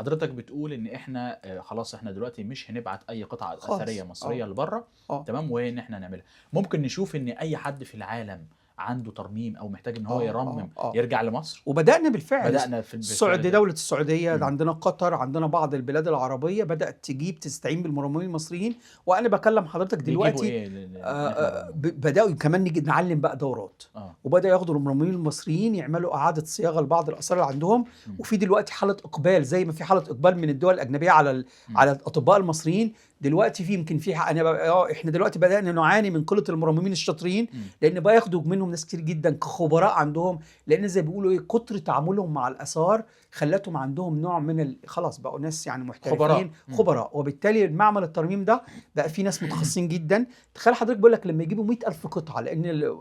حضرتك بتقول ان احنا خلاص احنا دلوقتي مش هنبعت اي قطعه اثريه خالص. مصريه لبره. تمام، وان احنا نعملها. ممكن نشوف ان اي حد في العالم عنده ترميم او محتاج ان هو يرمم يرجع لمصر. وبدأنا بالفعل. بدأنا بالفعل ده. دولة السعودية، عندنا قطر، عندنا بعض البلاد العربية بدأت تستعين بالمرممين المصريين. وأنا بكلم حضرتك بيجيبوا دلوقتي ايه احنا بدأوا كمان نيجي نعلم بقى دورات. وبدأ ياخدوا المرممين المصريين يعملوا إعادة صياغة لبعض الآثار اللي عندهم. وفي دلوقتي حالة إقبال، زي ما في حالة إقبال من الدول الأجنبية على الأطباء المصريين. دلوقتي يمكن في احنا دلوقتي بدأنا نعاني من قلة المرممين الشاطرين، لأن بقى ياخدوا منهم ناس كتير جدا كخبراء عندهم، لأن زي بيقولوا ايه، كتر تعاملهم مع الآثار خلتهم عندهم نوع من خلاص بقوا ناس يعني محترفين خبراء. وبالتالي المعمل الترميم ده بقى فيه ناس متخصصين جدا. تخيل حضرتك، بيقول لك لما يجيبوا 100,000 قطعة، لأن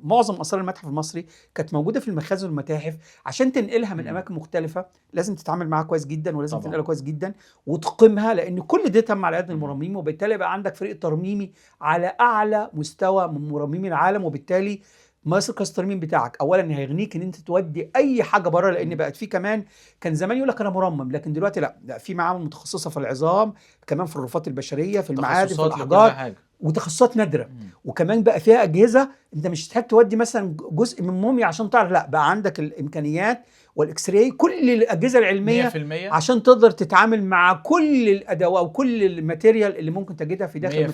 معظم آثار المتحف المصري كانت موجودة في المخازن والمتاحف، عشان تنقلها من أماكن مختلفة لازم تتعامل معاها كويس جدا، ولازم تنقلها كويس جدا وتقيمها، لأن كل ده تم على يد المرممين. وبالتالي بقى عندك فريق ترميمي على أعلى مستوى من مرممي العالم. وبالتالي ماسك الترميم بتاعك اولا هيغنيك ان انت تودي اي حاجه بره، لان بقت في كمان، كان زمان يقول لك انا مرمم، لكن دلوقتي لا في معامل متخصصه في العظام، كمان في الرفات البشريه، في المعادن، في الاحجار، وتخصصات نادره. وكمان بقى فيها اجهزه انت مش محتاج تودي مثلا جزء من موميا عشان تعرف، لا بقى عندك الامكانيات والاكس راي، كل الاجهزه العلميه 100% عشان تقدر تتعامل مع كل الادوات وكل الماتيريال اللي ممكن تجدها في داخل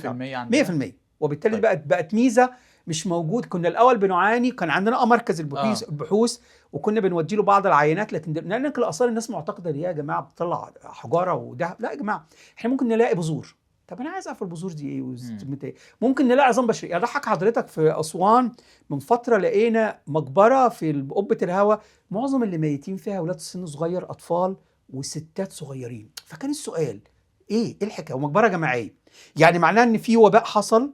100%. وبالتالي بقت ميزه مش موجود. كنا الاول بنعاني، كان عندنا مركز البحوث وكنا بنودي له بعض العينات، لكن لان الاثار الناس معتقده ان هي يا جماعه بتطلع حجاره وده، لا يا جماعه، احنا ممكن نلاقي بذور. طب انا عايز اعرف البذور دي ايه ممكن نلاقي عظام بشري. اضحك حضرتك، في اسوان من فتره لقينا مقبره في قبه الهوا، معظم اللي ميتين فيها اولاد سن صغير، اطفال وستات صغيرين. فكان السؤال ايه الحكايه، ومقبره جماعيه، يعني معناه ان في وباء حصل.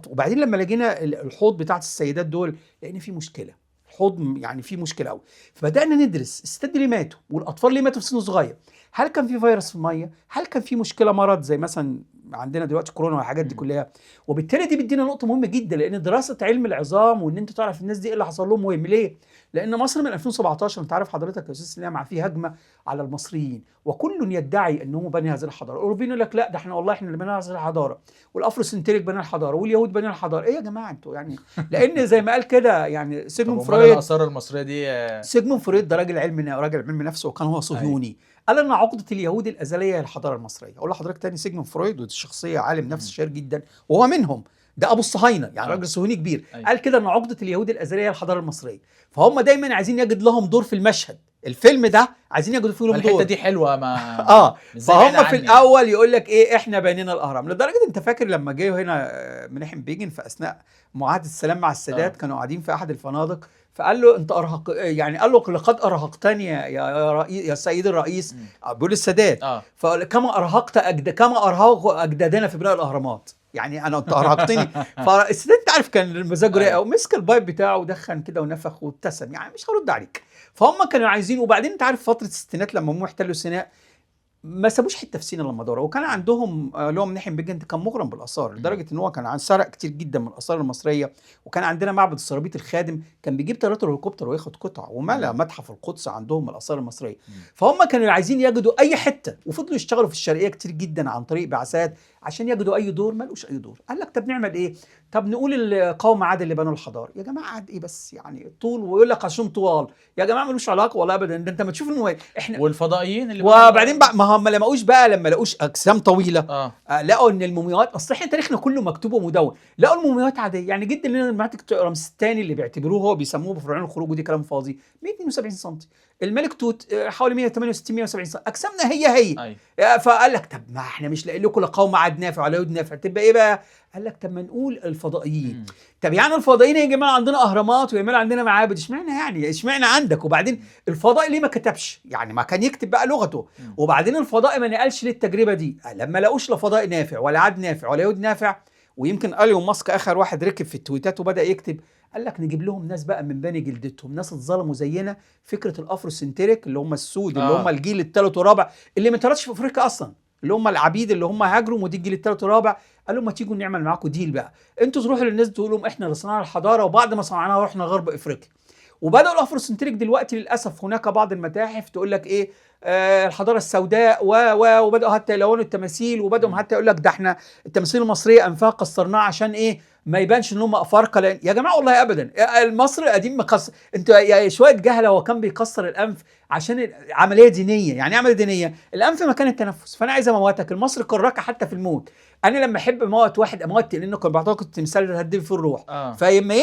وبعدين لما لقينا الحوض بتاعت السيدات دول، لقينا في مشكله، الحوض يعني في مشكله قوي. فبدانا ندرس الستات ليه ماتوا والاطفال ليه ماتوا في سن صغير. هل كان في فيروس في الميه؟ هل كان في مشكله مرض زي مثلا عندنا دلوقتي كورونا والحاجات دي كلها؟ وبالتالي دي بتدينا نقطه مهمه جدا، لان دراسه علم العظام وان انت تعرف الناس دي ايه اللي حصل لهم مهم. ليه؟ لان مصر من 2017 انت عارف حضرتك يا استاذ سلام في هجمه على المصريين، وكل يدعي انه بني هذه الحضاره. الاوروبيين يقول لك لا، ده احنا والله احنا اللي بنينا هذه الحضاره، والافروسنتريك بنى الحضاره، واليهود بنى الحضاره. ايه يا جماعه انتوا يعني؟ لان زي ما قال كده يعني سيجموند فرويد، الاثار المصريه دي سيجموند فرويد ده راجل علم نفسه، وكان هو صهيوني. قال ان عقده اليهود الازليه هي الحضاره المصريه. اقول لحضرتك تاني، سيجموند فرويد ودي شخصيه عالم نفس شهير جدا، وهو منهم، ده ابو الصهاينه يعني راجل صهيوني كبير. قال كده ان عقده اليهود الازليه هي الحضاره المصريه. فهم دايما عايزين يجد لهم دور في المشهد. الفيلم ده عايزين يجدوا فيه لهم دور. الحته دي حلوه ما فهم في الاول يقول لك ايه، احنا بنينا الاهرام. لدرجه انت فاكر لما جه هنا منيحم بيجن في اثناء معاهده السلام مع السادات، كانوا قاعدين في احد الفنادق، فقال له انت ارهق، يعني قال له لقد ارهقتني يا سيد الرئيس، بيقول السادات، فكما ارهق اجدادنا في بناء الاهرامات. يعني انت ارهقتني. فالسادات انت عارف كان مزاجه رايق، ومسك البايب بتاعه ودخن كده ونفخ وابتسم، يعني مش هرد عليك. فهم كانوا عايزين. وبعدين انت عارف فتره الستينات لما هم احتلوا سيناء، ما سابوش حته في سينا لما دوروا. وكان عندهم اللي هو منيحم بيجن كان مغرم بالاثار، لدرجه ان هو كان سرق كتير جدا من الاثار المصريه. وكان عندنا معبد السرابيط الخادم كان بيجيب 3 هليكوبتر وياخد قطع، وملا متحف القدس عندهم من الاثار المصريه. فهم كانوا عايزين يجدوا اي حته، وفضلوا يشتغلوا في الشرقيه كتير جدا عن طريق بعثات عشان يجدوا اي دور. ما لقوش اي دور. قال لك طب نعمل ايه؟ طب نقول القوم عاد اللي بنوا الحضاره. يا جماعه عاد ايه بس يعني طول، ويقول لك عشان طوال. يا جماعه ملوش علاقه والله ابدا. ده انت ما تشوف احنا والفضائيين اللي وبعدين بقى ما هم لما لقوش اجسام طويله، لقوا ان المومياوات، اصل احنا تاريخنا كله مكتوب ومدون، لقوا المومياوات عاديه. يعني جدا لنا الملك رمسيس الثاني اللي بيعتبروه هو بيسموه بفرعون الخروج، ودي كلام فاضي، 172 سم. الملك توت حوالي 168 170 سم. اجسامنا هي. فقال لك طب ما احنا مش لاقيين لكم لا قوم عاد نافع ولا يود نافع، تبقى ايه بقى؟ قال لك طب ما نقول الفضائيين. طب يعني الفضائيين يا جماعه عندنا اهرامات ويعملوا عندنا معابد، اشمعنى يعني اشمعنى عندك؟ وبعدين الفضائي ليه ما كتبش؟ يعني ما كان يكتب بقى لغته. وبعدين الفضائي ما نقلش للتجربه دي لما لقوش لا فضائي نافع ولا عاد نافع ولا يود نافع. ويمكن ايلون ماسك اخر واحد ركب في التويتات وبدا يكتب، قال لك نجيب لهم ناس بقى من بني جلدتهم، ناس اتظلموا زينا. فكره الافروسنتريك اللي هم السود، اللي هم الجيل الثالث والرابع اللي ما اتولدش في افريقيا اصلا، اللي هم العبيد اللي هم هاجروا، ودي الجيل الثالث والرابع. قال لهم ما تيجوا نعمل معاكم ديل بقى، انتوا تروحوا للناس تقول لهم احنا اللي صنعنا الحضاره، وبعد ما صنعناها رحنا غرب افريقيا. وبداوا الافروسنتريك دلوقتي للاسف هناك بعض المتاحف تقول لك ايه، الحضاره السوداء وبداوا حتى يلونوا التماثيل، وبداوا حتى يقول لك ده احنا التماثيل المصريه انفاق قصرناها عشان ايه؟ ما يبانش ان هم افارقه. يا جماعه والله ابدا، المصري القديم مقصر. انتوا يا شويه جهله، هو كان بيكسر الانف عشان عمليه دينيه. يعني عمليه دينيه، الانف مكان التنفس، فانا عايز اموتك. المصري كراكه حتى في الموت. انا لما احب اموت واحد اموت، لانه كان بيعتقد التمثال هدي في الروح. فلما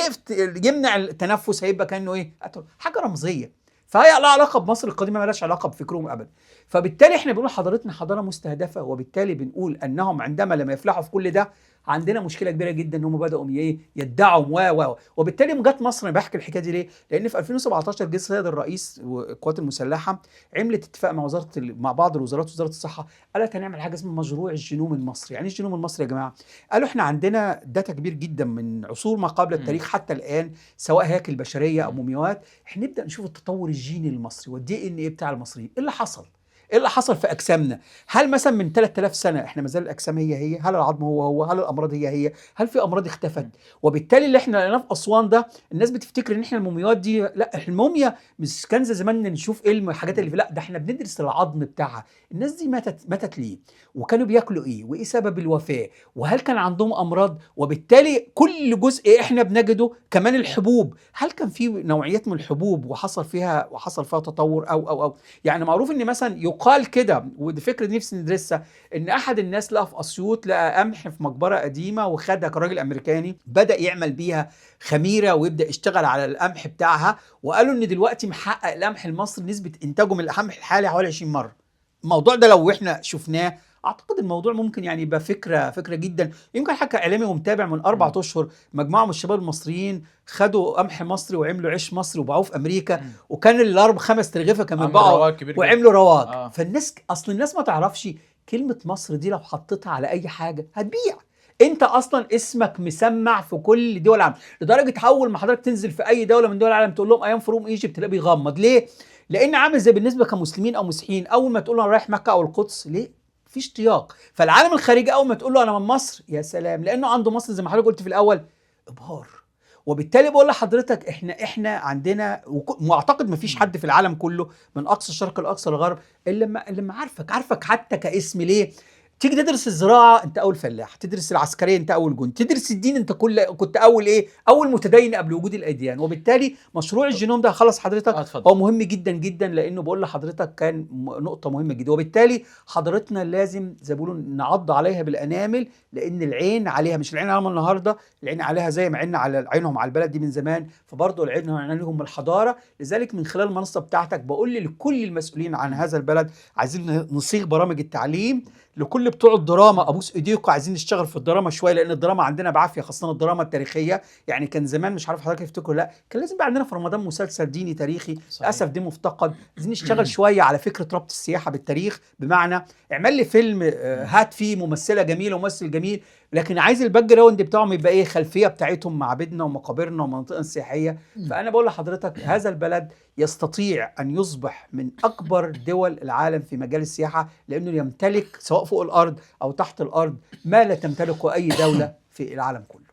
يمنع التنفس هيبقى كانه ايه؟ حاجه رمزيه. فهي لها علاقه بمصر القديمه، مالهاش علاقه بفكرهم ابدا. فبالتالي احنا بنقول حضارتنا حضاره مستهدفه، وبالتالي بنقول انهم عندما لما يفلحوا في كل ده عندنا مشكله كبيره جدا، ان هم بداوا يدعوا وبالتالي جت مصر. انا بحكي الحكايه دي ليه؟ لان في 2017 جه السيد الرئيس والقوات المسلحه عملت اتفاق مع بعض الوزارات، وزاره الصحه قالت هنعمل حاجه اسمها مشروع الجينوم المصري. يعني ايه الجينوم المصري يا جماعه؟ قالوا احنا عندنا داتا كبير جدا من عصور ما قبل التاريخ حتى الان، سواء هياكل بشريه او مومياوات. احنا نبدا نشوف التطور الجيني المصري والدي ان ايه بتاع المصريين. ايه اللي حصل؟ ايه اللي حصل في اجسامنا؟ هل مثلا من 3000 سنه احنا ما زال الاجسام هي؟ هل العظم هو؟ هل الامراض هي؟ هل في امراض اختفت؟ وبالتالي اللي احنا لقيناه في اسوان ده، الناس بتفتكر ان احنا المومياوات دي، لا، الموميا مش كان زمان نشوف ايه الحاجات اللي لا، ده احنا بندرس العظم بتاعها. الناس دي ماتت ليه؟ وكانوا بياكلوا ايه؟ وايه سبب الوفاه؟ وهل كان عندهم امراض؟ وبالتالي كل جزء احنا بنجده. كمان الحبوب، هل كان في نوعيات من الحبوب وحصل فيها تطور او يعني معروف ان مثلا يقال كده، ودي فكره نفسي ندرسها، ان احد الناس لقى في اسيوط لقى قمح في مقبره قديمه، وخدها كراجل امريكاني بدا يعمل بيها خميره ويبدا يشتغل على القمح بتاعها، وقالوا ان دلوقتي محقق القمح المصري نسبه انتاجه من القمح الحالي حوالي 20 مره. الموضوع ده لو احنا شفناه اعتقد الموضوع ممكن يعني يبقى فكره جدا. يمكن حكى اعلامي ومتابع من 4 اشهر مجموعه من الشباب المصريين خدوا قمح مصري وعملوا عيش مصري وباعوه في امريكا، وكان الارب 5 ترغيفه كمان باعوا وعملوا رواج. فالناس اصل الناس ما تعرفش كلمه مصر دي لو حطيتها على اي حاجه هتبيع. انت اصلا اسمك مسمع في كل دول العالم، لدرجه اول ما حضرتك تنزل في اي دوله من دول العالم تقول لهم ايام فروم ايجيبت تلاقيه بيغمض. ليه؟ لان عامل زي بالنسبه كمسلمين او مسيحيين، اول ما تقول له انا رايح مكه او القدس، ليه؟ في اشتياق. فالعالم الخارجي اول ما تقول له انا من مصر، يا سلام، لانه عنده مصر زي ما حضرتك قلت في الاول ابهار. وبالتالي بقول لحضرتك احنا عندنا، واعتقد ما فيش حد في العالم كله من اقصى الشرق لاقصى الغرب اللي ما عارفك حتى كاسم. ليه؟ تيجي تدرس الزراعه انت اول فلاح، تدرس العسكريه انت اول جندي، تدرس الدين انت كنت اول ايه؟ اول متدين قبل وجود الاديان. وبالتالي مشروع الجينوم ده خلص حضرتك هو مهم جدا جدا، لانه بقول لحضرتك كان نقطه مهمه جدا. وبالتالي حضرتنا لازم زي ما بيقولوا نعض عليها بالانامل، لان العين عليها، مش العين عليهم النهارده، العين عليها زي ما عيننا على عينهم على البلد دي من زمان، فبرضه العين عليهم الحضاره. لذلك من خلال المنصه بتاعتك بقول لكل المسؤولين عن هذا البلد عايزين نصيغ برامج التعليم لكل بتوع الدراما. ابوس ايديكم عايزين نشتغل في الدراما شويه، لان الدراما عندنا بعافيه، خاصه الدراما التاريخيه. يعني كان زمان مش عارف حضرتك تفتكروا لا، كان لازم يبقى عندنا في رمضان مسلسل ديني تاريخي. للاسف دي مفتقد. عايزين نشتغل شويه على فكره ربط السياحه بالتاريخ، بمعنى اعمل لي فيلم هات فيه ممثله جميله وممثل جميل، لكن عايز الباك جراوند بتاعهم يبقى ايه؟ خلفيه بتاعتهم معابدنا ومقابرنا ومناطقنا السياحيه. فانا بقول لحضرتك هذا البلد يستطيع ان يصبح من اكبر دول العالم في مجال السياحه، لانه يمتلك سواء فوق الارض او تحت الارض ما لا تمتلكه اي دوله في العالم كله.